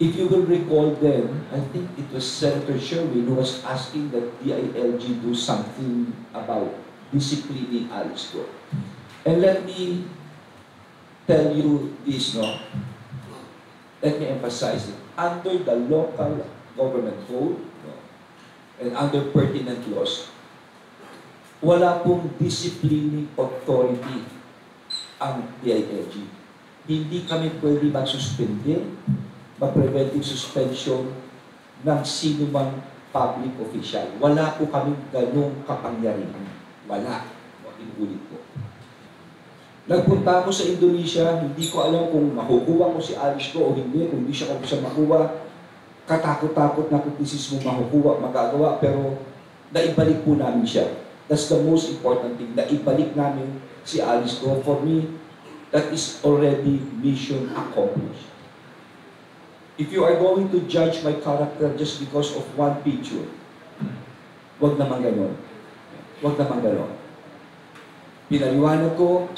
If you will recall then, I think it was Senator Sherwin who was asking that DILG do something about disciplining Alice Go. And let me tell you this, no? Let me emphasize it. Under the local government code, no, and under pertinent laws, wala pong disciplining authority ang DILG. Hindi kami pwede magsuspende, mag-preventive suspension ng sino mang public official. Wala po kaming ganong kapangyarihan. Wala. Inulit ko. Nagpunta ako sa Indonesia, hindi ko alam kung makukuha ko si Alice Go o hindi. Kung hindi siya makuha, katakot-takot na kung thesis mo makukuha, magagawa, pero naibalik po namin siya. That's the most important thing. Naibalik namin si Alice Go. For me, that is already mission accomplished. If you are going to judge my character just because of one picture, wag naman ganon. Wag naman ganon. Pinaliwanag ko,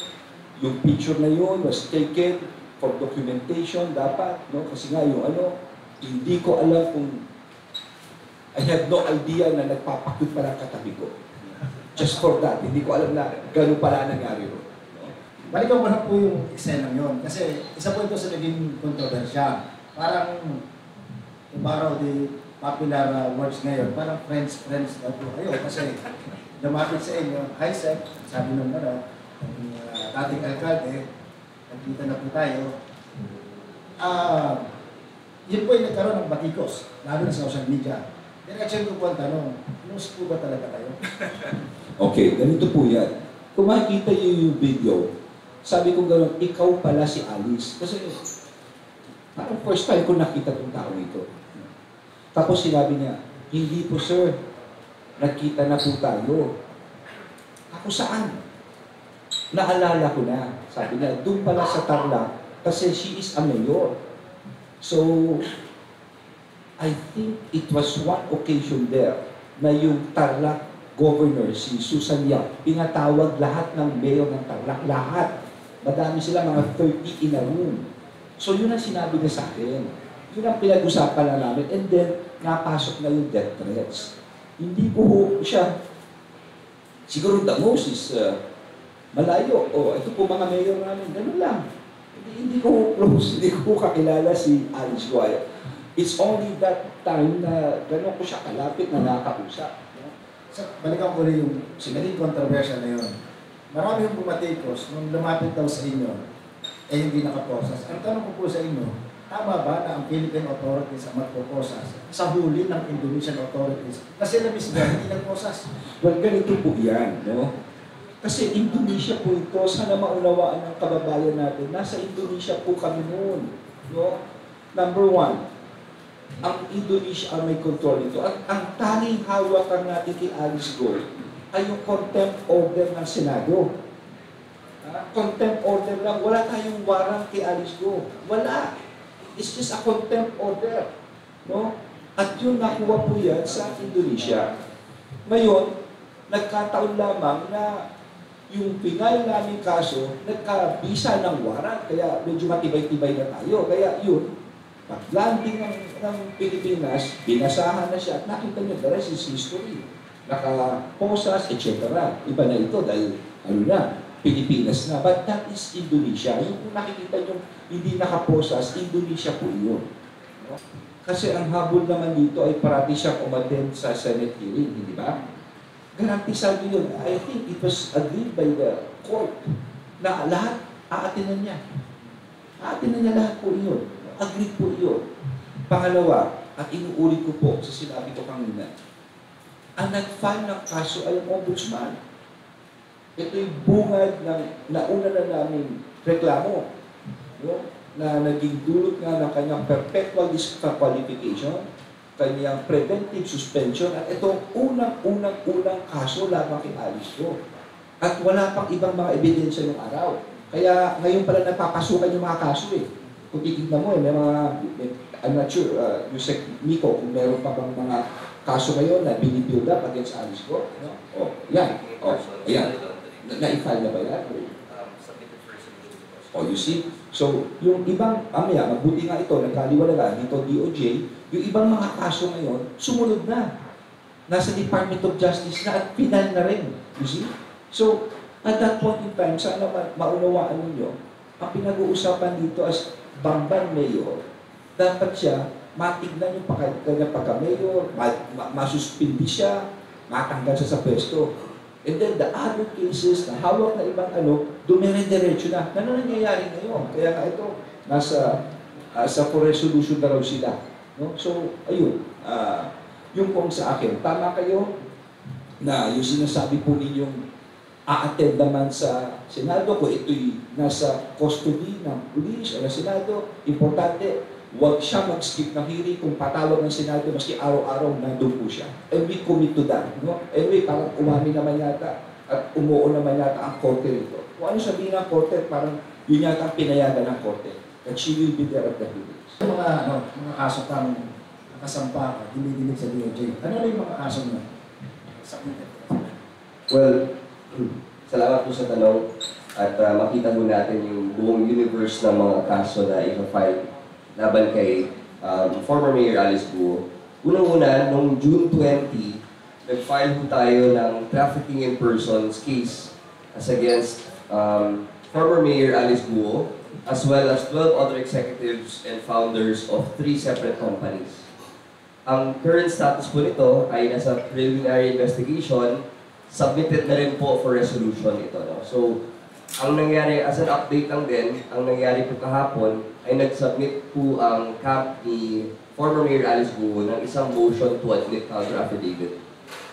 yung picture na yun was taken for documentation, dapat, no? Kasi nga yung hindi ko alam kung, I have no idea na nagpapakit pa ng katabi ko. Just for that, hindi ko alam na gano'n pala nangyari ro. Balikan mo na po yung eksena yun. Kasi isa po ito sa naging kontrobersya. Parang, to borrow the popular words ngayon, parang friends na po kayo. Kasi lumapit sa inyo, hi Seth, sabi nung dating alkalde, nagkita na po tayo. Yun po yung nagkaroon ng batikos, lalo na sa social media. Direction ko po ang tanong, close po ba talaga kayo? Okay, ganito po yan. Kung makikita niyo yung video, sabi ko gano'n, ikaw pala si Alice. Kasi parang first time ko nakita itong tao ito. Tapos sinabi niya, hindi po sir, nakita na po tayo. Ako saan? Naalala ko na. Sabi niya, doon pala sa Tarlac, kasi she is a mayor. So, I think it was one occasion there na yung Tarlac governor, si Susan Yap, pinatawag lahat ng mayor ng Tarlac, lahat. Madami sila, mga 30 in a room. So yun ang sinabi niya sa akin. Yun ang pinag-usapan na namin. And then, napasok na yung death threats. Hindi po siya, siguro the most is malayo. Ito po mga mayor namin, ganun lang. Hindi ko close, hindi ko kakilala si Alice Guaya. It's only that time na gano'n ko siya kalapit na nakausap. So, balikan ko rin yung naging controversial na yun. Marami yung bumatikos, nung lumapit daw sa inyo, hindi nakaprocess. Ang tanong ko po sa inyo, tama ba na ang Philippine authorities ang magpo-process sa huli ng Indonesian authorities? Kasi labis ba, hindi nag-process. Well, ganito po yan, no? Kasi Indonesia po ito, sana maunawaan ng kababayan natin. Nasa Indonesia po kami noon. No? Number one, ang Indonesia ang may control nito. Ang tanging hawakan natin kay Alice Go ay yung contempt order ng Senado. Contempt order lang. Wala tayong warrant kay Alice Go. Wala. It's just a contempt order. No? At yun nakuha po yan sa Indonesia. Ngayon, nagkataon lamang na yung final naming kaso, nagkabisa ng warrant. Kaya medyo matibay-tibay na tayo. Kaya yun, pag-landing ng Pilipinas, binasahan na siya at nakita niyo, the rest is history. Naka-posas, etc. Iba na ito dahil, Pilipinas na. But that is Indonesia. Yung kung nakikita niyo, hindi naka-posas, Indonesia po yun. Kasi ang habol naman dito ay parati siyang umattend sa Senate hearing, hindi ba? Garantisado yun. I think it was agreed by the court na lahat aatinan niya. Aatinan niya lahat po yun. Agreed po yun. Pangalawa, at inuulit ko po sa sinabi ko kanina, ang nag-file ng kaso ay ang ombudsman. Ito yung bungad ng nauna na namin reklamo, no? Na naging dulot nga ng kanyang perpetual disqualification, kanyang preventive suspension, at itong unang kaso labang kay Alice Go. At wala pang ibang mga ebidensya ng araw. Kaya ngayon pala nagpapasukan yung mga kaso eh. Kung titignan mo, may mga, I'm not sure, Yusek Miko, kung meron pa bang mga kaso ngayon na binibuild up against Alice Go. No? Yan. Ayan. Na-i-file na ba yan? You see? So, yung ibang, mabuti nga ito, nagkaliwala dito DOJ, yung ibang mga kaso ngayon, sumunod na. Nasa Department of Justice na at final na rin. You see? So, at that point in time, sana maunawaan ninyo, ang pinag-uusapan dito as Bamban Mayor, dapat siya matignan yung kanya pagka-mayor, masuspindi siya, matanggal siya sa pwesto. And then the other cases na hawak na ibang dumire-diretso na. Ano nangyayari ngayon? Kaya nga ito, sa for resolution na raw sila. No? So, ayun. Yung kung sa akin, tama kayo na yung sinasabi po ninyong a-attend naman sa Senado, kung ito'y nasa custody ng police o ng Senado, importante, huwag siya mag-skip ng hearing. Kung patawag ng Senado, maski araw-araw, nandun po siya. And we commit to that. No? Anyway, parang umami naman yata at umuo naman yata ang korte nito. Kung ano sabihin ng korte, parang yun yata ang pinayagan ng korte. That she will be there at the hearings. Yung mga kaso kang nakasampa ka, dinidinig sa DOJ. Ano na yung mga kaso na? Well, salamat po sa tanong at makita po natin yung buong universe ng mga kaso na i-file laban kay former Mayor Alice Guo. Unang-una, noong June 20, nag-file po tayo ng trafficking in persons case as against former Mayor Alice Guo as well as 12 other executives and founders of 3 separate companies. Ang current status po nito ay nasa preliminary investigation, submitted na rin po for resolution ito. No? So, ang nangyari, as an update lang din, ang nangyari po kahapon ay nag-submit po ang camp ni former Mayor Alice Guo ng isang motion to admit counter affidavit.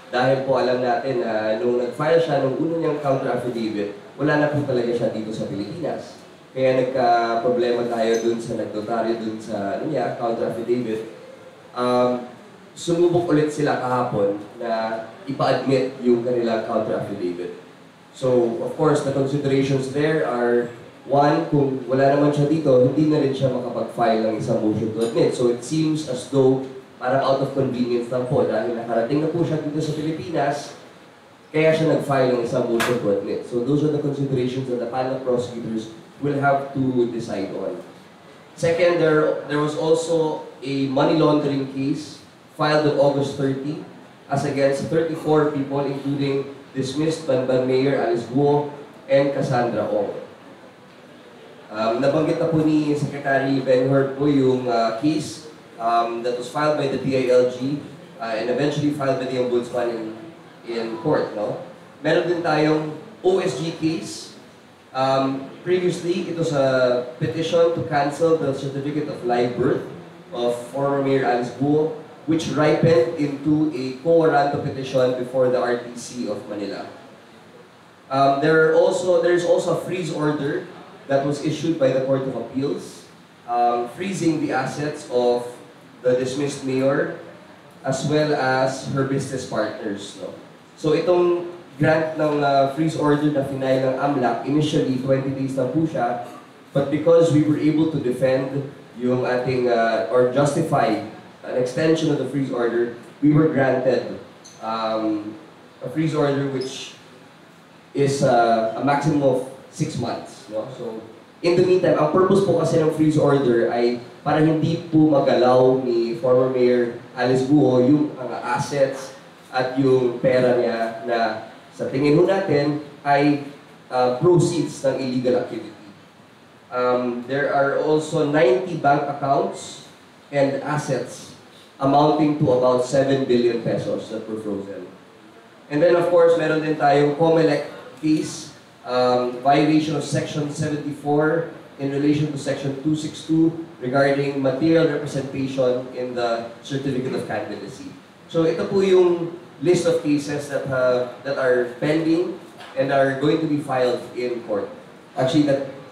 Dahil po alam natin na nung nag-file siya, nung unang niyang counter affidavit, wala na po talaga siya dito sa Pilipinas. Kaya nagka-problema tayo dun sa nagnotaryo dun sa counter affidavit. Sumubok ulit sila kahapon na ipa-admit yung kanilang counter affidavit. So, of course, the considerations there are, one, kung wala naman siya dito, hindi na rin siya makapag-file ng isang motion to admit. So, it seems as though parang out of convenience lang po dahil nakarating na po siya dito sa Pilipinas, kaya siya nag-file ng isang motion to admit. So, those are the considerations that the panel of prosecutors will have to decide on. Second, there was also a money laundering case filed on August 30 as against 34 people, including dismissed Bamban Mayor Alice Guo and Cassandra Ong. Nabanggit na po ni Secretary Ben Hurt po yung case that was filed by the DILG and eventually filed by the Ombudsman in court. No? Meron din tayong OSG case. Previously, it was a petition to cancel the certificate of live birth of former Mayor Alice Guo, which ripened into a quo warranto petition before the RTC of Manila. There's also a freeze order that was issued by the Court of Appeals, freezing the assets of the dismissed mayor as well as her business partners. No? So itong grant ng freeze order na final ng AMLAC, initially 20 days lang po siya, but because we were able to defend yung ating, or justify an extension of the freeze order, we were granted a freeze order which is a maximum of 6 months. No? So, in the meantime, ang purpose po kasi ng freeze order ay para hindi po magalaw ni former Mayor Alice Guo yung assets at yung pera niya na sa tingin ho natin ay proceeds ng illegal activity. There are also 90 bank accounts and assets amounting to about 7 billion pesos that were frozen. And then of course, meron din tayong COMELEC case, violation of Section 74 in relation to Section 262 regarding material representation in the Certificate of Candidacy. So ito po yung list of cases that are pending and are going to be filed in court. Actually,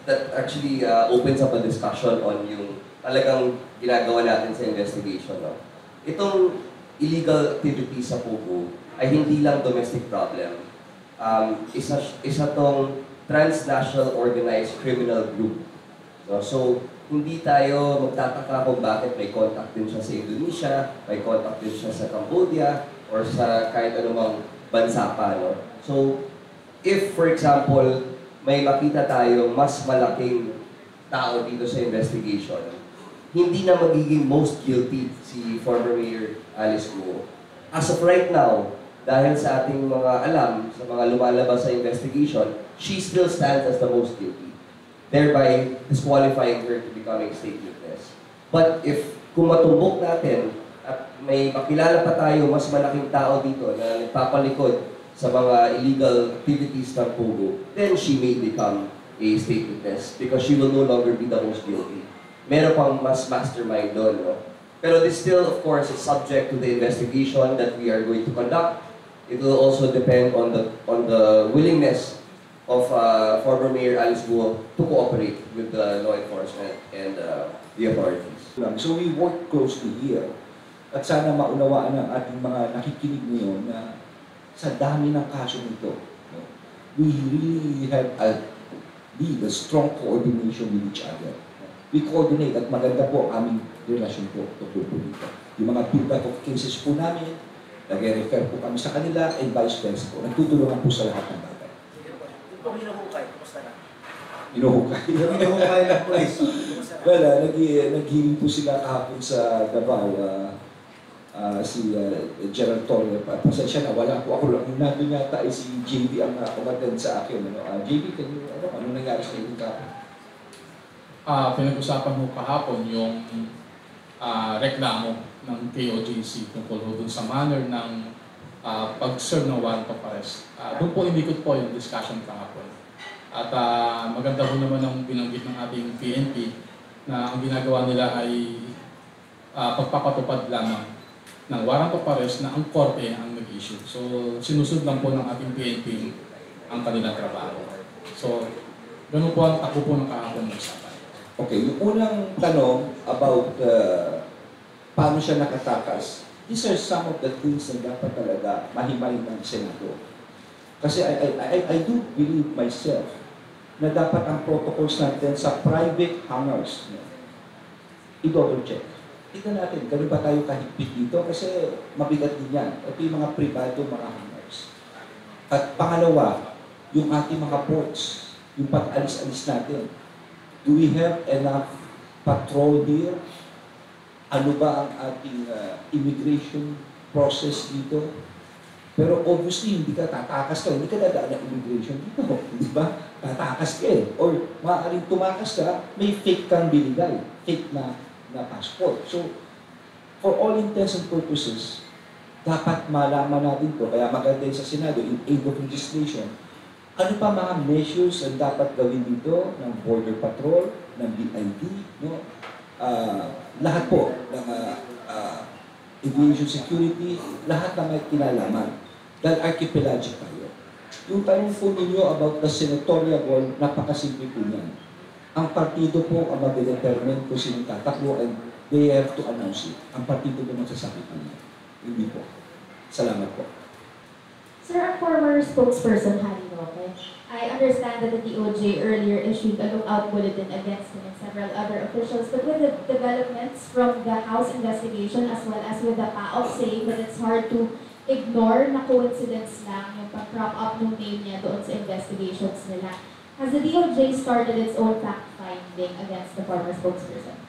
that actually opens up a discussion on yung talagang ginagawa natin sa investigation. No? Itong illegal activity sa Pugo ay hindi lang domestic problem. Isa tong transnational organized criminal group. No? So, hindi tayo magtataka kung bakit may contact din siya sa Indonesia, may contact din siya sa Cambodia, or sa kahit anumang bansa pa. No? So, if for example, may makita tayo mas malaking tao dito sa investigation, hindi na magiging most guilty si former Mayor Alice Guo. As of right now, dahil sa ating mga alam, sa mga lumalabas sa investigation, she still stands as the most guilty, thereby disqualifying her to becoming state witness. But if kung matumbok natin at may makilala pa tayo mas malaking tao dito na nagpapalikod sa mga illegal activities ng Pogo, then she may become a state witness because she will no longer be the most guilty. Meron pang mas mastermind doon, no? Pero this still, of course, is subject to the investigation that we are going to conduct. It will also depend on the willingness of former Mayor Alice Guo to cooperate with the law enforcement and the authorities. So we work closely here. At sana maunawaan ng ating mga nakikinig ngayon na sa dami ng kaso nito, no, we really have need a strong coordination with each other. We coordinate at maganda po ang aming relasyon po tungkol po dito. Yung mga build-up of cases po namin, nag-refer po kami sa kanila and vice versa po. Nagtutulungan po sa lahat ng bagay. Kung hinuhukay, kumusta na? Inuhukay. Hinuhukay ng police. Well, nag-hearing po sila kahapon sa Davao. Si Gerald Torre, pasensya na, wala po ako lang. Nandun yata ay si JB ang umattend sa akin. JB, ano nangyari sa inyo kahapon? Pinag-usapan mo kahapon yung reklamo ng KOJC tungkol dun sa manner ng pag-serve ng warrant of arrest. Doon po inikot po yung discussion kahapon. At maganda po naman ang binanggit ng ating PNP na ang ginagawa nila ay pagpapatupad lamang ng warrant of arrest na ang korte ang nag-issue. So sinusunod lang po ng ating PNP ang kanilang trabaho. So ganun po ang takbo po ng kahapon ng usapan. Okay, yung unang tanong about paano siya nakatakas, these are some of the things na dapat talaga mahimayin ng Senado. Kasi I do believe myself na dapat ang protocols natin sa private hangars, i-double check. Tignan natin, gano'n ba tayo kahigpit dito? Kasi mabigat din yan. Ito yung mga privado, mga hangars. At pangalawa, yung ating mga ports, yung pag-alis-alis natin. Do we have enough patrol here? Ano ba ang ating immigration process dito? Pero obviously, hindi ka tatakas ka, hindi ka dadaan ng immigration dito. Di ba? Tatakas ka eh. Or maaaring tumakas ka, may fake kang binigay. Fake na passport. So, for all intents and purposes, dapat malaman natin to. Kaya maganda yun sa Senado, in aid of legislation, ano pa mga measures ang dapat gawin dito ng Border Patrol, ng BID, no? Lahat po ng aviation security, lahat na may kinalaman. Dahil archipelagic tayo. Yung tanong po ninyo about the senatorial goal, napakasimple po yan. Ang partido po ang mag-determine kung sino tatakbo and they have to announce it. Ang partido po magsasabi po niya. Hindi po. Salamat po. Sir, a former spokesperson, Harry Roque, I understand that the DOJ earlier issued a lookout bulletin against him and several other officials, but with the developments from the House investigation as well as with the PAOK saying that it's hard to ignore na coincidence lang yung pag-prop up ng name niya doon sa investigations nila. Has the DOJ started its own fact-finding against the former spokesperson?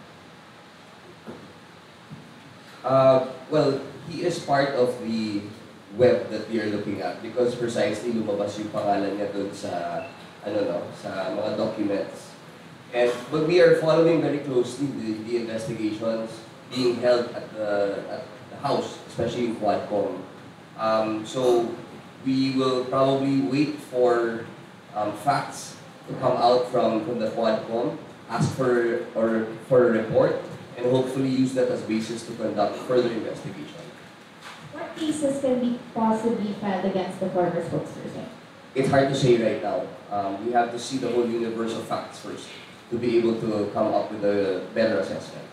Well, he is part of the web that we are looking at because precisely lumabas yung pangalan niya doon sa sa mga documents. But we are following very closely the investigations being held at the House, especially in Quadcom. So we will probably wait for facts to come out from the Quadcom, ask for a report, and hopefully use that as basis to conduct further investigation. What cases can be possibly filed against the former spokesperson? It's hard to say right now. We have to see the whole universe of facts first to be able to come up with a better assessment.